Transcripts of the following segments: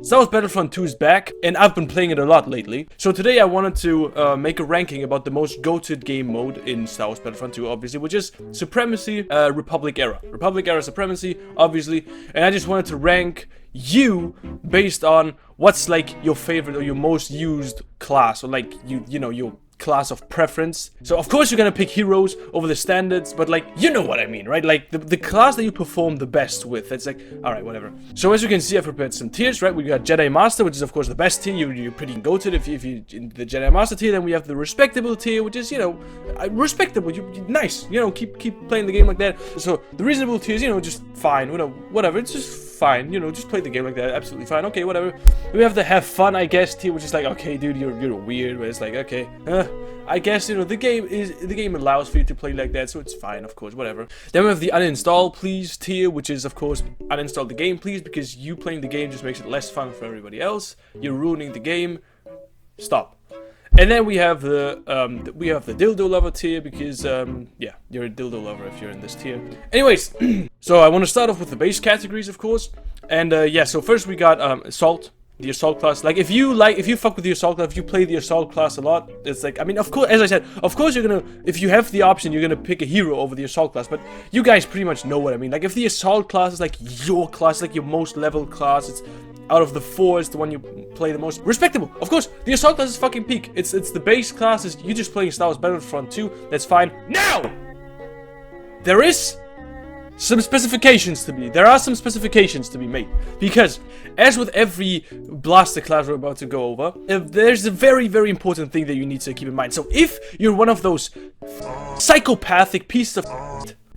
Star Wars Battlefront 2 is back, and I've been playing it a lot lately. So today I wanted to make a ranking about the most goated game mode in Star Wars Battlefront 2, obviously, which is Supremacy, Republic Era. Republic Era Supremacy, obviously, and I just wanted to rank you based on what's like your favorite or your most used class, or like you know your class of preference. So of course you're gonna pick heroes over the standards, but like, you know what I mean, right? Like the class that you perform the best with. It's like, alright, whatever. So as you can see, I've prepared some tiers, right? We got Jedi Master, which is of course the best tier. You're pretty goated if you in the Jedi Master tier. Then we have the respectable tier, which is, you know, respectable, nice, you know, keep playing the game like that. So the reasonable tier is, you know, just fine, you know, whatever, it's just fine, you know, just play the game like that, absolutely fine, okay, whatever. We have the have fun, I guess, tier, which is like, okay, dude, you're weird, but it's like, okay, I guess, you know, the game allows for you to play like that, so it's fine, of course, whatever. Then we have the uninstall please tier, which is, of course, uninstall the game please, because you playing the game just makes it less fun for everybody else. You're ruining the game. Stop. And then we have the dildo lover tier, because yeah, you're a dildo lover if you're in this tier. Anyways, so I want to start off with the base categories, of course. And yeah, so first we got assault. The assault class, like if you fuck with the assault class, if you play the assault class a lot, it's like, I mean, of course, as I said, of course you're gonna, if you have the option, you're gonna pick a hero over the assault class, but you guys pretty much know what I mean. Like if the assault class is like your class, like your most leveled class, it's out of the four, it's the one you play the most. Respectable, of course, the assault class is fucking peak. It's the base class, is you just playing Star Wars Battlefront 2, that's fine. Now, there are some specifications to be made, because as with every blaster class we're about to go over, there's a very, very important thing that you need to keep in mind. So if you're one of those psychopathic pieces of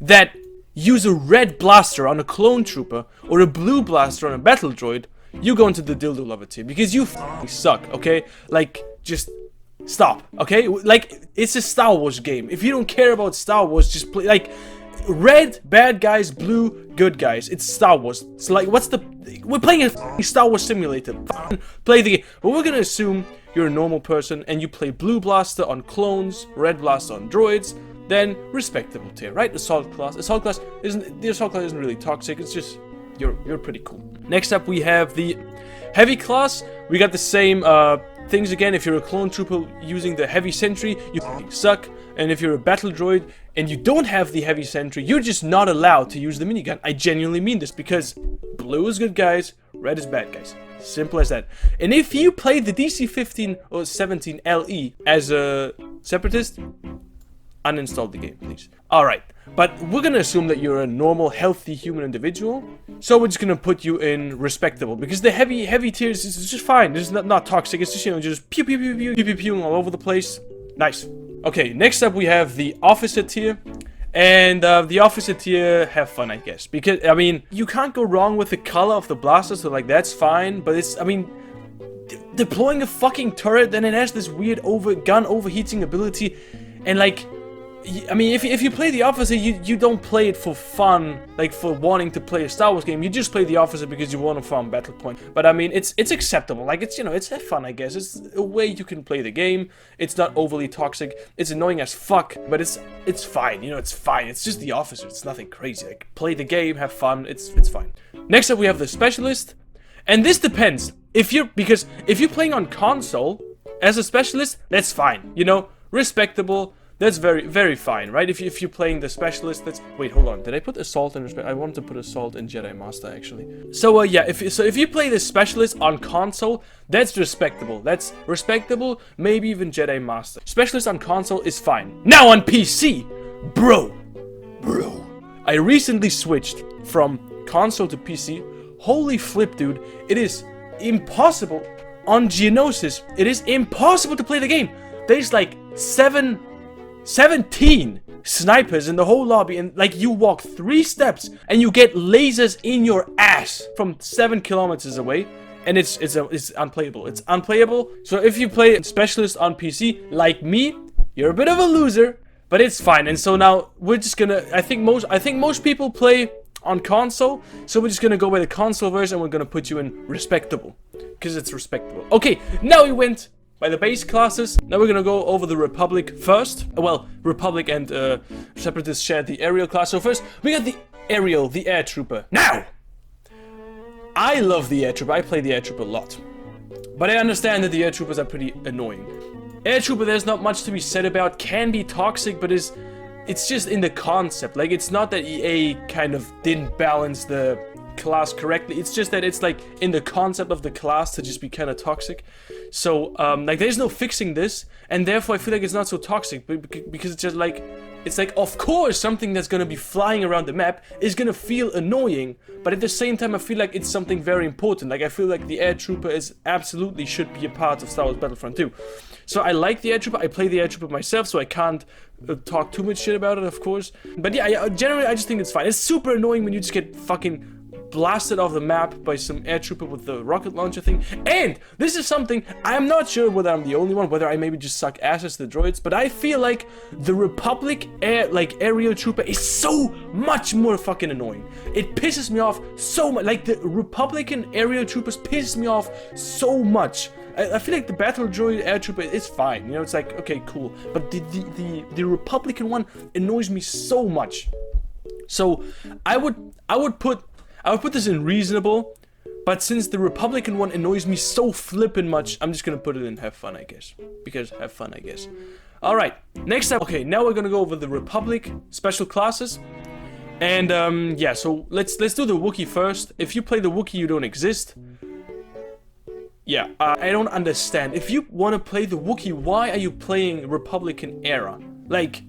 that use a red blaster on a clone trooper or a blue blaster on a battle droid, you go into the dildo lover tier, because you suck, okay? Like, just stop, okay? Like, it's a Star Wars game. If you don't care about Star Wars, just play, like, red, bad guys, blue, good guys. It's Star Wars. It's like, we're playing a Star Wars simulator. Play the game. But we're gonna assume you're a normal person and you play blue blaster on clones, red blaster on droids, then respectable tier, right? Assault class. The assault class isn't really toxic. It's just, you're pretty cool. Next up, we have the heavy class. We got the same things again. If you're a clone trooper using the heavy sentry, you suck. And if you're a battle droid and you don't have the heavy sentry, you're just not allowed to use the minigun. I genuinely mean this, because blue is good guys, red is bad guys. Simple as that. And if you play the DC-15 or 17 LE as a separatist, uninstall the game, please. Alright, but we're gonna assume that you're a normal, healthy human individual, so we're just gonna put you in respectable, because the heavy tiers is just fine. It's not toxic. It's just, you know, just pew pew pew pew pew pew pew all over the place. Nice. Okay, next up we have the officer tier. And the officer tier, have fun, I guess. Because, I mean, you can't go wrong with the color of the blaster, so like, that's fine. But it's, I mean, deploying a fucking turret, then it has this weird gun overheating ability. And like, I mean, if you play the officer, you don't play it for fun, like for wanting to play a Star Wars game. You just play the officer because you want to farm battle point. But I mean, it's acceptable. Like, it's, you know, it's fun, I guess. It's a way you can play the game. It's not overly toxic. It's annoying as fuck, but it's fine. You know, it's fine. It's just the officer. It's nothing crazy. Like, play the game, have fun. It's fine. Next up, we have the specialist, and this depends. If you're playing on console as a specialist, that's fine. You know, respectable. That's very, very fine, right? If you're playing the specialist, that's... Wait, hold on. Did I put assault in respect? I wanted to put assault in Jedi Master, actually. So, yeah, if you play the specialist on console, that's respectable. That's respectable, maybe even Jedi Master. Specialist on console is fine. Now on PC! Bro! I recently switched from console to PC. Holy flip, dude. It is impossible. On Geonosis, it is impossible to play the game. There's like 17 snipers in the whole lobby, and like, you walk 3 steps and you get lasers in your ass from 7 kilometers away, and it's unplayable. It's unplayable. So if you play specialist on PC like me, you're a bit of a loser, but it's fine. And so now we're just gonna, I think most people play on console, so we're just gonna go by the console version, and we're gonna put you in respectable, because it's respectable. Okay, now we went by the base classes. Now we're gonna go over the Republic first. Well, Republic and Separatists shared the aerial class. So first, we got the aerial, the air trooper. Now, I love the air trooper. I play the air trooper a lot. But I understand that the air troopers are pretty annoying. Air trooper, there's not much to be said about. Can be toxic, but it's just in the concept. Like, it's not that EA kind of didn't balance the class correctly. It's just that it's like in the concept of the class to just be kind of toxic. So like there's no fixing this, and therefore I feel like it's not so toxic, because it's just like, it's like, of course something that's gonna be flying around the map is gonna feel annoying, but at the same time I feel like it's something very important. Like, I feel like the air trooper is absolutely should be a part of Star Wars Battlefront 2. So I like the air trooper. I play the air trooper myself, so I can't talk too much shit about it, of course. But yeah, generally I just think it's fine. It's super annoying when you just get fucking blasted off the map by some air trooper with the rocket launcher thing. And this is something, I'm not sure whether I'm the only one, whether I maybe just suck asses to the droids, but I feel like the Republic aerial trooper is so much more fucking annoying. It pisses me off so much. Like, the Republican aerial troopers piss me off so much. I feel like the battle droid air trooper is fine, you know, it's like, okay, cool. But the Republican one annoys me so much. So I would put this in reasonable, but since the Republican one annoys me so flippin' much, I'm just gonna put it in have fun, I guess. Because have fun, I guess. Alright, next up. Okay, now we're gonna go over the Republic special classes. And yeah, so let's do the Wookiee first. If you play the Wookiee, you don't exist. Yeah, I don't understand. If you want to play the Wookiee, why are you playing Republican era? Like,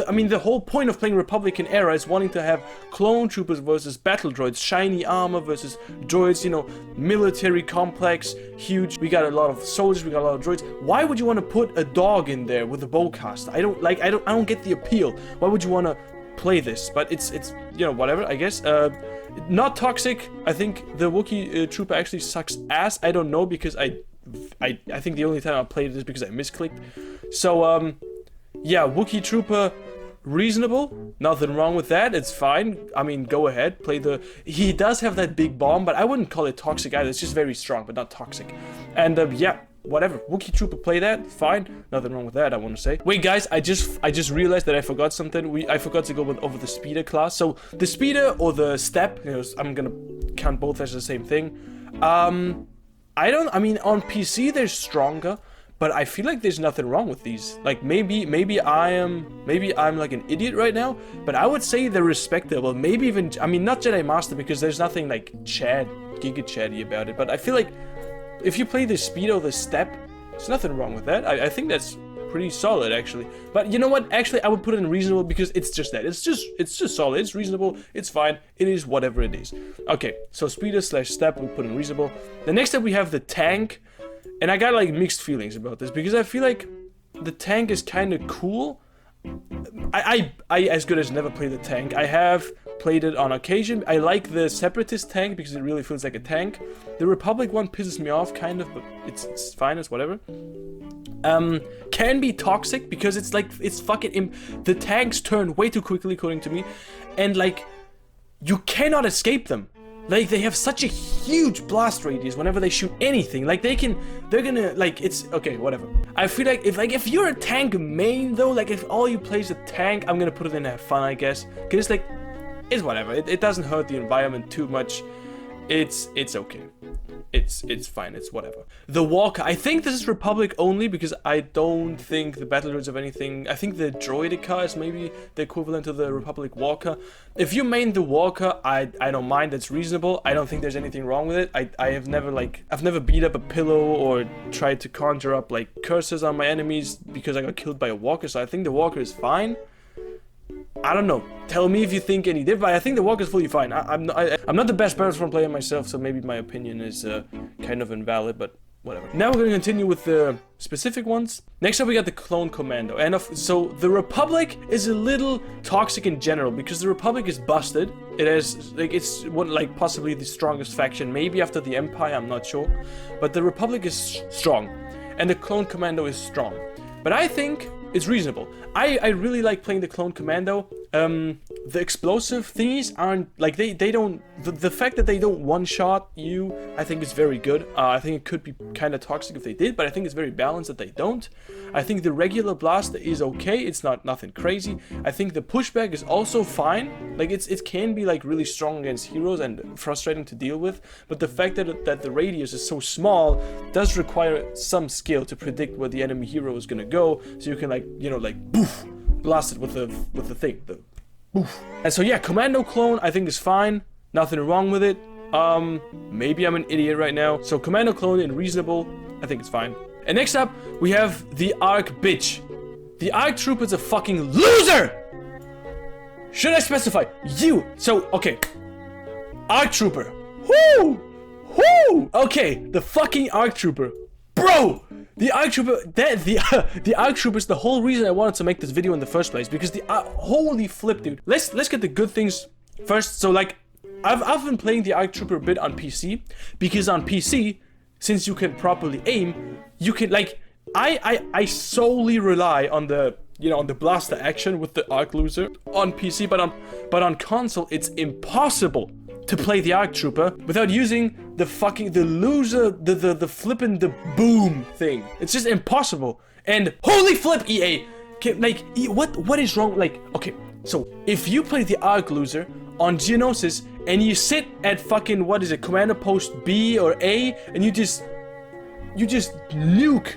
I mean, the whole point of playing Republican era is wanting to have clone troopers versus battle droids, shiny armor versus droids, you know, military complex, huge. We got a lot of soldiers, we got a lot of droids. Why would you want to put a dog in there with a bowcaster? I don't get the appeal. Why would you want to play this? But it's you know, whatever, I guess. Not toxic. I think the Wookiee trooper actually sucks ass. I don't know, because I think the only time I played it is because I misclicked. So yeah, Wookiee trooper, reasonable. Nothing wrong with that. It's fine. I mean, go ahead, play the. He does have that big bomb, but I wouldn't call it toxic either. It's just very strong, but not toxic. And yeah, whatever. Wookiee trooper, play that. Fine. Nothing wrong with that, I want to say. Wait, guys, I just realized that I forgot something. I forgot to go over the speeder class. So the speeder or the step, you know, I'm gonna count both as the same thing. I mean, on PC they're stronger, but I feel like there's nothing wrong with these. Like, maybe I'm like an idiot right now, but I would say they're respectable. Maybe even, I mean, not Jedi Master, because there's nothing like giga chatty about it, but I feel like if you play the speed or the step, there's nothing wrong with that. I think that's pretty solid, actually. But you know what? Actually, I would put it in reasonable, because it's just that. It's just solid. It's reasonable. It's fine. It is whatever it is. Okay, so speeder / step, we'll put in reasonable. The next up, we have the tank. And I got like mixed feelings about this, because I feel like the tank is kind of cool. I as good as never played the tank. I have played it on occasion. I like the Separatist tank because it really feels like a tank. The Republic one pisses me off kind of, but it's fine, it's whatever. Can be toxic because it's like, it's fucking the tanks turn way too quickly according to me, and like you cannot escape them. Like, they have such a huge blast radius whenever they shoot anything. Like, they're gonna, like, it's, okay, whatever. I feel like, if you're a tank main, though, like, if all you play is a tank, I'm gonna put it in have fun, I guess. Because, like, it's whatever. It doesn't hurt the environment too much. It's okay. It's fine, it's whatever. The Walker, I think this is Republic only, because I don't think the battle droids have anything. I think the Droidica is maybe the equivalent to the Republic Walker. If you main the Walker, I don't mind, that's reasonable. I don't think there's anything wrong with it. I've never beat up a pillow or tried to conjure up like curses on my enemies because I got killed by a Walker, so I think the Walker is fine. I don't know. Tell me if you think any different. But I think the Walker is fully fine. I'm not the best Battlefront player myself, so maybe my opinion is kind of invalid, but whatever. Now we're going to continue with the specific ones. Next up, we got the Clone Commando. And so the Republic is a little toxic in general, because the Republic is busted. It has, like, it's possibly the strongest faction, maybe after the Empire, I'm not sure. But the Republic is strong, and the Clone Commando is strong. But I think it's reasonable. I really like playing the Clone Commando. the explosive thingies aren't, like, they don't, the fact that they don't one-shot you, I think is very good. I think it could be kind of toxic if they did, but I think it's very balanced that they don't. I think the regular blast is okay, it's nothing crazy. I think the pushback is also fine. Like, it can be, like, really strong against heroes and frustrating to deal with, but the fact that the radius is so small does require some skill to predict where the enemy hero is gonna go, so you can, like, you know, like, boof, blast it with the thing, the boof. And so yeah, commando clone I think is fine, nothing wrong with it. Maybe I'm an idiot right now. So commando clone in reasonable, I think it's fine. And next up, we have the Arc bitch. The Arc Trooper is a fucking loser! Should I specify? You! So, okay. Arc Trooper. Whoo! Whoo! Okay, the fucking Arc Trooper. Bro! The Arc Trooper, the Arc Trooper is the whole reason I wanted to make this video in the first place. Because the, holy flip, dude. Let's get the good things first. So, like, I've been playing the Arc Trooper a bit on PC. Because on PC, since you can properly aim, you can, like, I solely rely on the, you know, on the blaster action with the Arc Loser on PC, but on console it's impossible to play the Arc Trooper without using the flippin' the boom thing. It's just impossible. And holy flip, EA! What is wrong? Like, okay, so if you play the Arc Loser on Geonosis and you sit at fucking, what is it, Commander Post B or A, and you just nuke,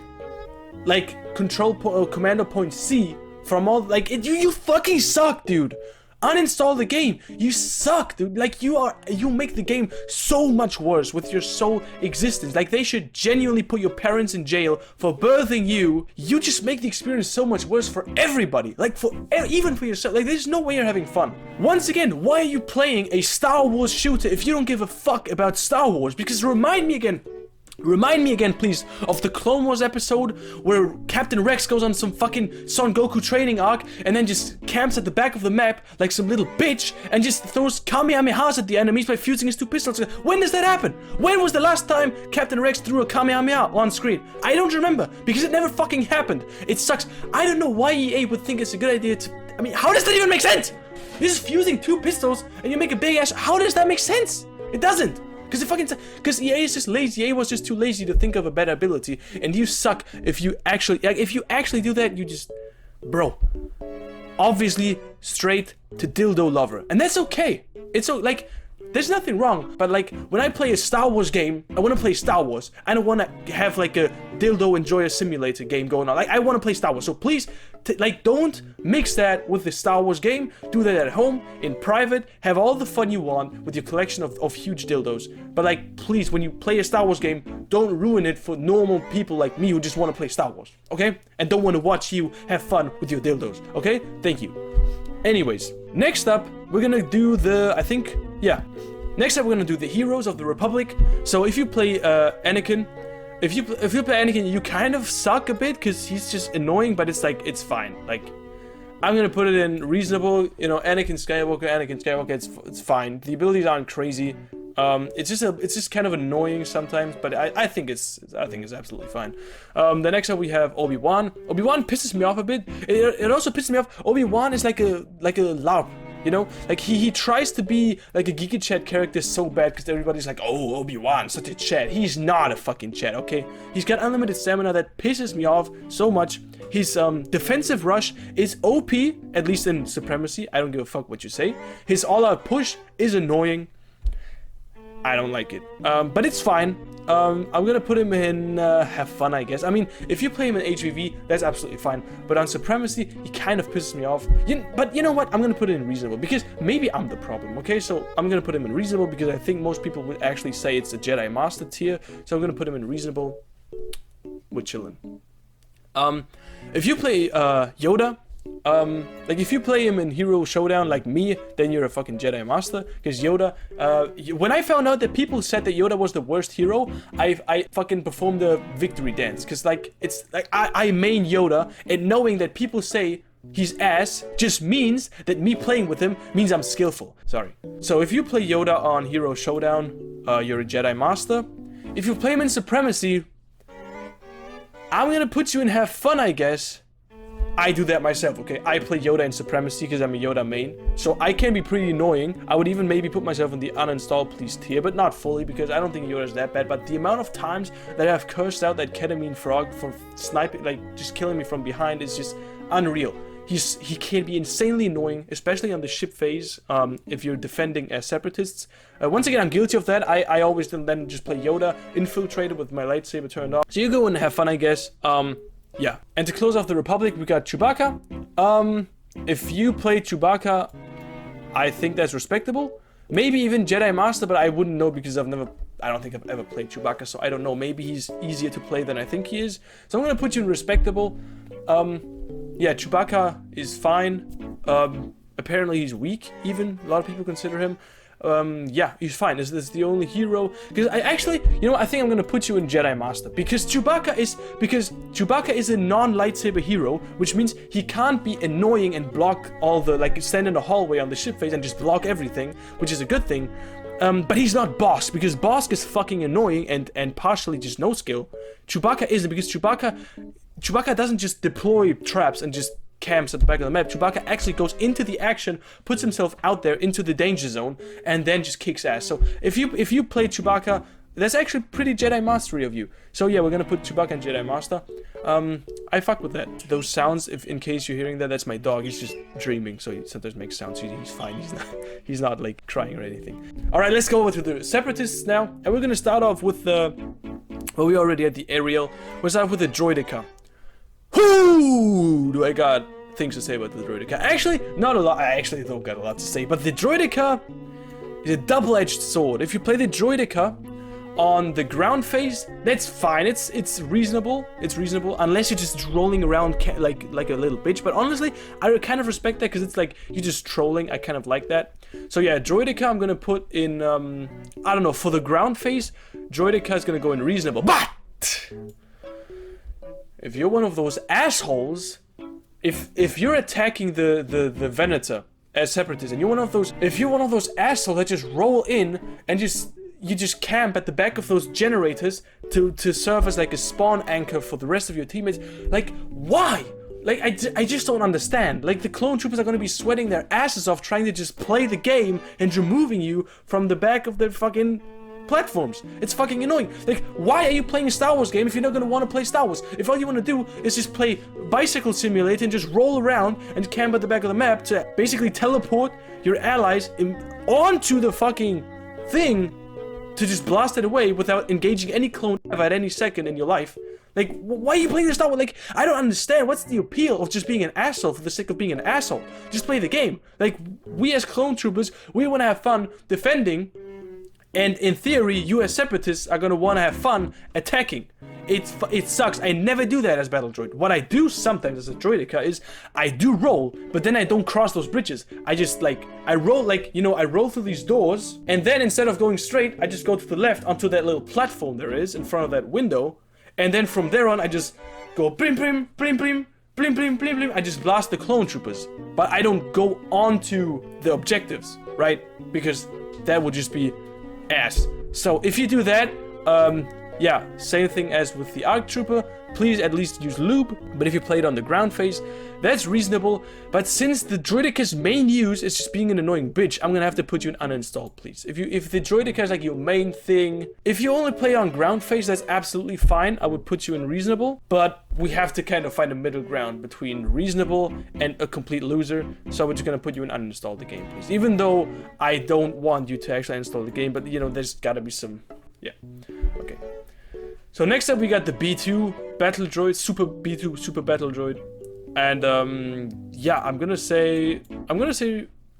like, Commander Point C from all, like, you fucking suck, dude. Uninstall the game. You suck, dude. Like, you make the game so much worse with your sole existence. Like, they should genuinely put your parents in jail for birthing you. You just make the experience so much worse for everybody. Like, even for yourself. Like, there's no way you're having fun. Once again, why are you playing a Star Wars shooter if you don't give a fuck about Star Wars? Because remind me again, please, of the Clone Wars episode where Captain Rex goes on some fucking Son Goku training arc and then just camps at the back of the map like some little bitch and just throws Kamehamehas at the enemies by fusing his two pistols. When does that happen? When was the last time Captain Rex threw a Kamehameha on screen? I don't remember, because it never fucking happened. It sucks. I don't know why EA would think it's a good idea to... I mean, how does that even make sense? You're just fusing two pistols and you make a big ass... How does that make sense? It doesn't. Because EA is just lazy. EA was just too lazy to think of a better ability, and you suck if you actually, like, if you actually do that. You just, bro, obviously straight to dildo lover, and that's okay. It's so, like, there's nothing wrong, but, like, when I play a Star Wars game, I want to play Star Wars. I don't want to have, like, a dildo enjoyer simulator game going on. Like, I want to play Star Wars, so please, like, don't mix that with the Star Wars game. Do that at home, in private, have all the fun you want with your collection of huge dildos. But, like, please, when you play a Star Wars game, don't ruin it for normal people like me who just want to play Star Wars, okay? And don't want to watch you have fun with your dildos, okay? Thank you. Anyways, next up, we're gonna do the, I think, yeah. Next up, we're gonna do the Heroes of the Republic. So if you play Anakin, if you play Anakin, you kind of suck a bit because he's just annoying, but it's like, it's fine. Like, I'm gonna put it in reasonable. You know, Anakin Skywalker, it's fine. The abilities aren't crazy. It's just kind of annoying sometimes, but I think it's absolutely fine. The next up we have Obi-Wan. Obi-Wan pisses me off a bit. It also pisses me off. Obi-Wan is like a LARP, you know? Like, he tries to be like a Geeky Chat character so bad because everybody's like, oh, Obi-Wan, such a Chat. He's not a fucking Chat, okay? He's got unlimited stamina that pisses me off so much. His defensive rush is OP, at least in Supremacy. I don't give a fuck what you say. His all-out push is annoying. I don't like it, but it's fine. I'm gonna put him in have fun, I guess. I mean, if you play him in HVV, that's absolutely fine. But on Supremacy, he kind of pisses me off. But you know what? I'm gonna put it in reasonable because maybe I'm the problem. Okay, so I'm gonna put him in reasonable because I think most people would actually say it's a Jedi Master tier. So I'm gonna put him in reasonable. We're chilling. If you play Yoda. Like, if you play him in Hero Showdown like me, then you're a fucking Jedi Master. Because Yoda, when I found out that people said that Yoda was the worst hero, I fucking performed a victory dance. Because, like, it's like I main Yoda, and knowing that people say he's ass just means that me playing with him means I'm skillful. Sorry. So if you play Yoda on Hero Showdown, you're a Jedi Master. If you play him in Supremacy, I'm gonna put you in have fun, I guess. I do that myself, okay? I play Yoda in Supremacy because I'm a Yoda main. So I can be pretty annoying. I would even maybe put myself in the uninstall please tier, but not fully because I don't think Yoda is that bad. But the amount of times that I've cursed out that Cay-Deen frog for sniping, like just killing me from behind is just unreal. He can be insanely annoying, especially on the ship phase, if you're defending as separatists. Once again, I'm guilty of that. I always then just play Yoda, infiltrated with my lightsaber turned off. So you go and have fun, I guess. Yeah. And to close off the Republic, we got Chewbacca. If you play Chewbacca, I think that's respectable. Maybe even Jedi Master, but I wouldn't know because I don't think I've ever played Chewbacca, so I don't know. Maybe he's easier to play than I think he is. So I'm gonna put you in respectable. Yeah, Chewbacca is fine. Apparently he's weak, even. A lot of people consider him. Yeah, he's fine. This is the only hero. Because I actually, you know, I think I'm gonna put you in Jedi Master. Because Chewbacca is a non-lightsaber hero, which means he can't be annoying and block all the, like, stand in the hallway on the ship phase and just block everything, which is a good thing. But he's not Bosk, because Bosk is fucking annoying and partially just no skill. Chewbacca isn't, because Chewbacca doesn't just deploy traps and just camps at the back of the map. Chewbacca actually goes into the action, puts himself out there into the danger zone, and then just kicks ass. So if you play Chewbacca, that's actually pretty Jedi Mastery of you. So yeah, we're gonna put Chewbacca in Jedi Master. I fuck with that. Those sounds, if in case you're hearing that, that's my dog. He's just dreaming, so he sometimes makes sounds. He's fine. He's not like crying or anything. All right, let's go over to the Separatists now, and we're gonna start off with the. Well, we already had the Aerial. We'll start with the Droideka. Whoo! Do I got things to say about the Droideka? Actually, not a lot. I actually don't got a lot to say, but the Droideka is a double-edged sword. If you play the Droideka on the ground phase, that's fine. It's reasonable. It's reasonable unless you're just rolling around like a little bitch. But honestly, I kind of respect that because it's like you're just trolling. I kind of like that. So yeah, Droideka I'm gonna put in. I don't know, for the ground phase, Droideka is gonna go in reasonable. But if you're one of those assholes, if you're attacking the Venator as separatists, and you're one of those, if you're one of those assholes that just roll in and you just camp at the back of those generators to serve as like a spawn anchor for the rest of your teammates, like why? Like I just don't understand. Like the clone troopers are gonna be sweating their asses off trying to just play the game and removing you from the back of the fucking platforms. It's fucking annoying. Like, why are you playing a Star Wars game if you're not gonna want to play Star Wars? If all you want to do is just play Bicycle Simulator and just roll around and camp at the back of the map to basically teleport your allies onto the fucking thing to just blast it away without engaging any clone at any second in your life. Like, why are you playing this Star Wars? Like, I don't understand. What's the appeal of just being an asshole for the sake of being an asshole? Just play the game. Like, we as clone troopers, we want to have fun defending. And in theory, you as separatists are gonna want to have fun attacking. It sucks. I never do that as battle droid. What I do sometimes as a droideka is I do roll, but then I don't cross those bridges. I just I roll I roll through these doors, and then instead of going straight, I just go to the left onto that little platform there is in front of that window, and then from there on I just go brim brim brim brim. Blim blim blim blim. I just blast the clone troopers, but I don't go onto the objectives, right? Because that would just be ass. So if you do that, yeah, same thing as with the ARC Trooper. Please at least use lube. But if you play it on the ground phase, that's reasonable. But since the Droideka's main use is just being an annoying bitch, I'm gonna have to put you in uninstall, please. If the Droideka is like your main thing, if you only play on ground phase, that's absolutely fine. I would put you in reasonable. But we have to kind of find a middle ground between reasonable and a complete loser. So we're just gonna put you in uninstall the game, please. Even though I don't want you to actually install the game, but you know, there's gotta be some, yeah. Okay. So next up we got the B2 battle droid, super B2 super battle droid, and yeah, I'm gonna say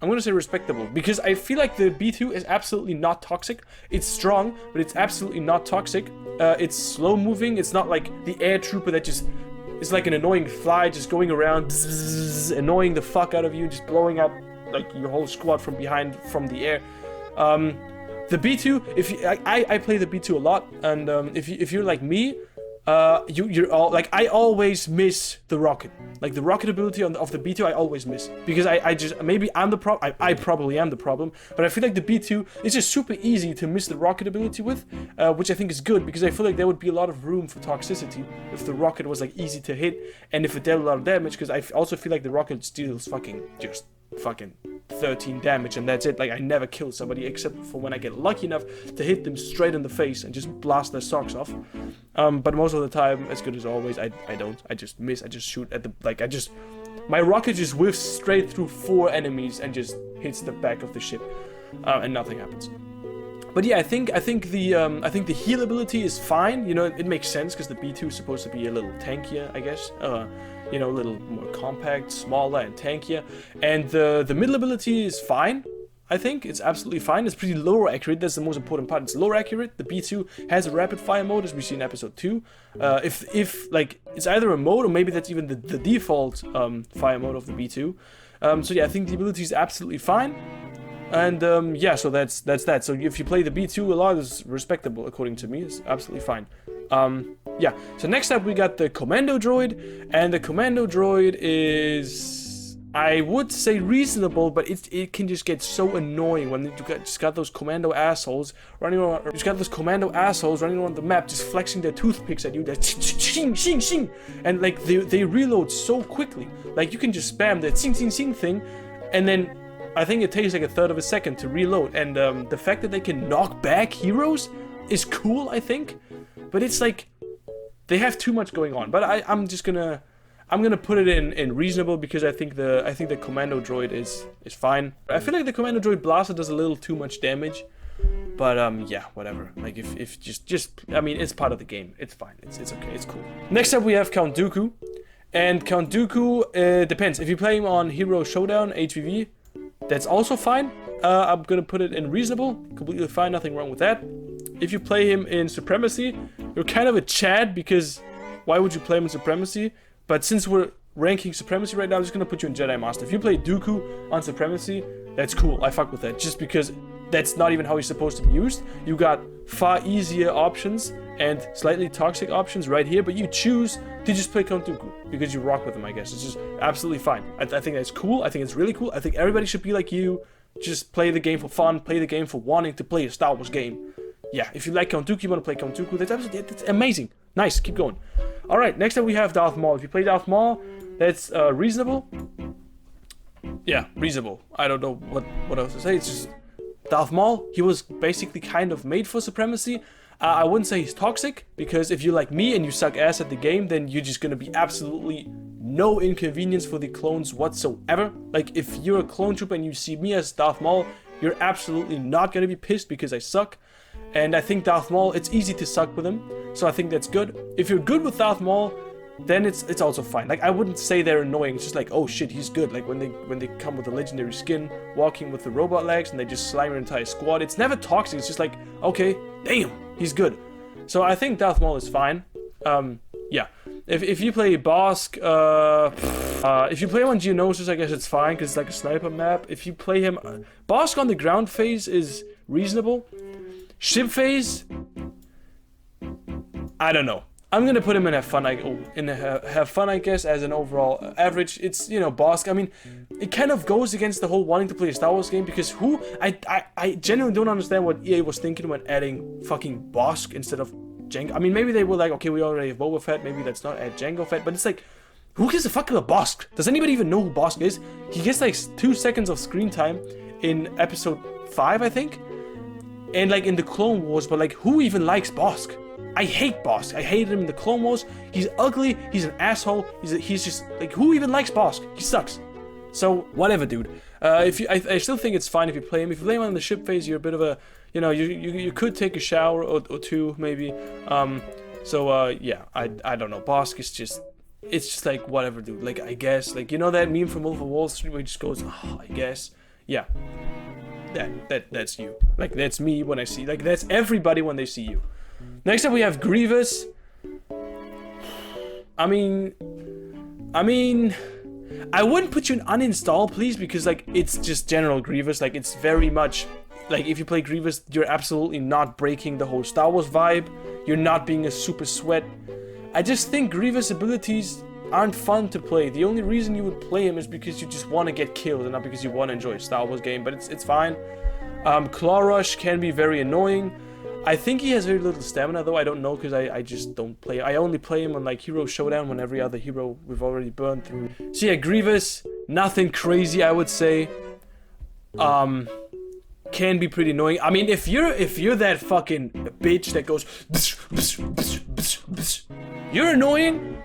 respectable because I feel like the B2 is absolutely not toxic. It's strong, but it's absolutely not toxic. It's slow moving. It's not like the air trooper that just is like an annoying fly just going around bzzz, annoying the fuck out of you, just blowing up like your whole squad from behind from the air. The B2, I play the B2 a lot, and if you're like me, you're all like, I always miss the rocket. Like the rocket ability of the B2, I always miss because I just, maybe I'm the problem. I probably am the problem, but I feel like the B2 is just super easy to miss the rocket ability with, which I think is good because I feel like there would be a lot of room for toxicity if the rocket was like easy to hit and if it dealt a lot of damage. Because I also feel like the rocket deals fucking 13 damage and that's it. Like I never kill somebody except for when I get lucky enough to hit them straight in the face and just blast their socks off. But most of the time, as good as always, I don't. I just miss. I just shoot at the, like, my rocket just whiffs straight through 4 enemies and just hits the back of the ship, and nothing happens. But yeah, I think the heal ability is fine. You know, it makes sense because the B2 is supposed to be a little tankier, I guess. You know, a little more compact, smaller, and tankier. And the middle ability is fine. I think it's absolutely fine. It's pretty low accurate. That's the most important part. It's low accurate. The B2 has a rapid fire mode, as we see in episode 2. If like it's either a mode or maybe that's even the default fire mode of the B2. So yeah, I think the ability is absolutely fine. And yeah, so that's that. So if you play the B2 a lot, it's respectable according to me. It's absolutely fine. Yeah. So next up we got the commando droid, and the commando droid is, I would say, reasonable, but it can just get so annoying when you just got those commando assholes running around. You just got those commando assholes running around the map, just flexing their toothpicks at you. That ching ching ching, and like they reload so quickly. Like you can just spam the ching ching ching thing, and then I think it takes like a third of a second to reload. And the fact that they can knock back heroes is cool, I think. But it's like they have too much going on. But I'm gonna put it in reasonable because I think the commando droid is fine. I feel like the commando droid blaster does a little too much damage. But yeah, whatever. Like if just I mean, it's part of the game. It's fine. It's okay. It's cool. Next up we have Count Dooku. And Count Dooku depends. If you play him on Hero Showdown HVV, that's also fine. I'm gonna put it in reasonable. Completely fine, nothing wrong with that. If you play him in Supremacy, you're kind of a Chad because why would you play him in Supremacy? But since we're ranking Supremacy right now, I'm just gonna put you in Jedi Master. If you play Dooku on Supremacy, that's cool. I fuck with that. Just because that's not even how he's supposed to be used. You got far easier options and slightly toxic options right here, but you choose to just play Count Dooku because you rock with him, I guess. It's just absolutely fine. I think that's cool. I think it's really cool. I think everybody should be like you. Just play the game for fun, play the game for wanting to play a Star Wars game. Yeah, if you like Count Dooku, you want to play Count Dooku, that's amazing. Nice, keep going. Alright, next up we have Darth Maul. If you play Darth Maul, that's reasonable. Yeah, reasonable. I don't know what else to say. It's just Darth Maul, he was basically kind of made for Supremacy. I wouldn't say he's toxic, because if you're like me and you suck ass at the game, then you're just gonna be absolutely no inconvenience for the clones whatsoever. Like, if you're a clone trooper and you see me as Darth Maul, you're absolutely not gonna be pissed because I suck. And I think Darth Maul, it's easy to suck with him, so I think that's good. If you're good with Darth Maul, then it's also fine. Like, I wouldn't say they're annoying. It's just like, oh shit, he's good. Like when they come with the legendary skin, walking with the robot legs, and they just slime your entire squad. It's never toxic. It's just like, okay, damn, he's good. So I think Darth Maul is fine. Yeah. If you play Bosk, if you play him on Geonosis, I guess it's fine because it's like a sniper map. If you play him, Bosk on the ground phase is reasonable. Ship phase, I don't know. I'm gonna put him in have fun, I guess, as an overall average. It's, you know, Bosk. I mean, it kind of goes against the whole wanting to play a Star Wars game, because I genuinely don't understand what EA was thinking when adding fucking Bosk instead of Jango. I mean, maybe they were like, okay, we already have Boba Fett, maybe let's not add Jango Fett, but it's like, who gives a fuck about Bosk? Does anybody even know who Bosk is? He gets like 2 seconds of screen time in episode 5, I think, and like in the Clone Wars, but like, who even likes Bosk? I hate Bosk. I hated him in the Clone Wars. He's ugly. He's an asshole. He's just like, who even likes Bosk? He sucks. So whatever, dude. I still think it's fine if you play him. If you play him on the ship phase, you're a bit of a, you know, you could take a shower or two maybe. Yeah, I don't know. Bosk is just, it's just like whatever, dude. Like, I guess, like, you know that meme from Wolf of Wall Street where he just goes, oh, I guess. Yeah. That's you. Like, that's me when I see, like, that's everybody when they see you. Next up we have Grievous. I mean, I wouldn't put you in uninstall, please, because like, it's just general Grievous. Like, it's very much like, if you play Grievous, you're absolutely not breaking the whole Star Wars vibe. You're not being a super sweat. I just think Grievous' abilities aren't fun to play. The only reason you would play him is because you just want to get killed and not because you want to enjoy a Star Wars game, but it's fine. Claw Rush can be very annoying. I think he has very little stamina though, I don't know because I just don't play. I only play him on like Hero Showdown when every other hero we've already burned through. So yeah, Grievous, nothing crazy I would say. Can be pretty annoying. I mean, if you're that fucking bitch that goes you're annoying.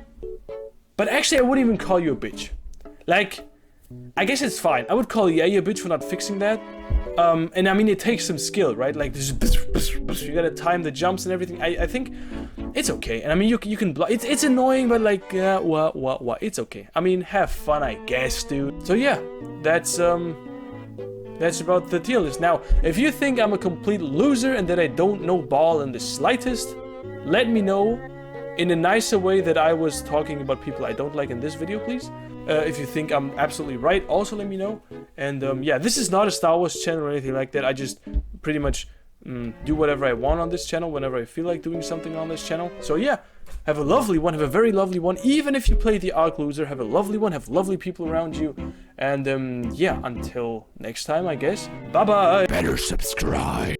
But actually I wouldn't even call you a bitch. Like, I guess it's fine. I would call you a bitch for not fixing that. And I mean, it takes some skill, right? Like, you gotta time the jumps and everything. I think it's okay. And I mean, you can block. It's annoying, but like, what? It's okay. I mean, have fun, I guess, dude. So yeah, that's about the tier list. Now, if you think I'm a complete loser and that I don't know ball in the slightest, let me know in a nicer way that I was talking about people I don't like in this video, please. If you think I'm absolutely right, also let me know. And yeah, this is not a Star Wars channel or anything like that. I just pretty much do whatever I want on this channel whenever I feel like doing something on this channel. So yeah, have a lovely one, have a very lovely one. Even if you play the Arc Loser, have a lovely one, have lovely people around you. And yeah, until next time, I guess. Bye-bye. Better subscribe.